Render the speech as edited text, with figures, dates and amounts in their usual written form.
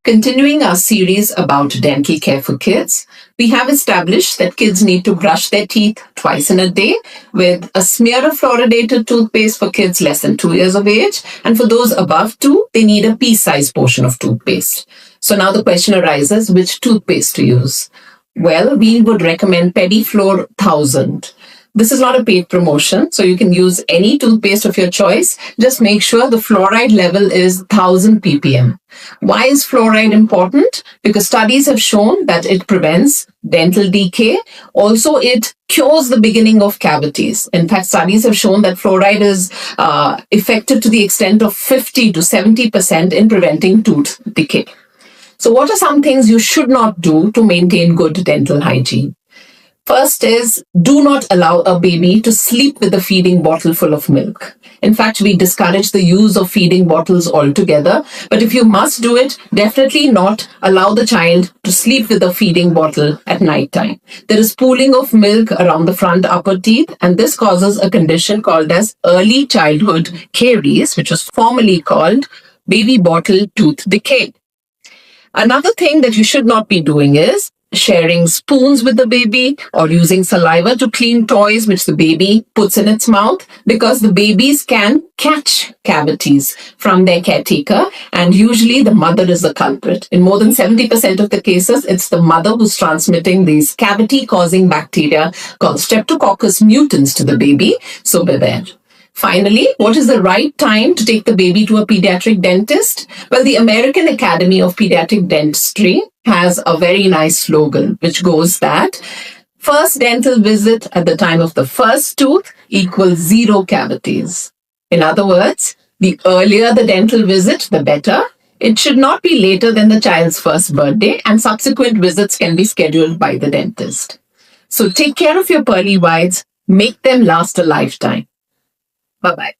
Continuing our series about dental care for kids, we have established that kids need to brush their teeth twice in a day with a smear of fluoridated toothpaste for kids less than 2 years of age. And for those above 2, they need a pea-sized portion of toothpaste. So now the question arises, which toothpaste to use? Well, we would recommend Pediflor 1000. This is not a paid promotion, so you can use any toothpaste of your choice. Just make sure the fluoride level is 1000 ppm. Why is fluoride important? Because studies have shown that it prevents dental decay. Also, it cures the beginning of cavities. In fact, studies have shown that fluoride is effective to the extent of 50 to 70% in preventing tooth decay. So what are some things you should not do to maintain good dental hygiene? First is, do not allow a baby to sleep with a feeding bottle full of milk. In fact, we discourage the use of feeding bottles altogether. But if you must do it, definitely not allow the child to sleep with a feeding bottle at night time. There is pooling of milk around the front upper teeth, and this causes a condition called as early childhood caries, which was formerly called baby bottle tooth decay. Another thing that you should not be doing is sharing spoons with the baby or using saliva to clean toys which the baby puts in its mouth, because the babies can catch cavities from their caretaker, and usually the mother is the culprit. In more than 70% of the cases, it's the mother who's transmitting these cavity-causing bacteria called Streptococcus mutans to the baby, so beware. Finally, what is the right time to take the baby to a pediatric dentist? Well, the American Academy of Pediatric Dentistry has a very nice slogan, which goes that first dental visit at the time of the first tooth equals 0 cavities. In other words, the earlier the dental visit, the better. It should not be later than the child's first birthday, and subsequent visits can be scheduled by the dentist. So take care of your pearly whites, make them last a lifetime. Bye-bye.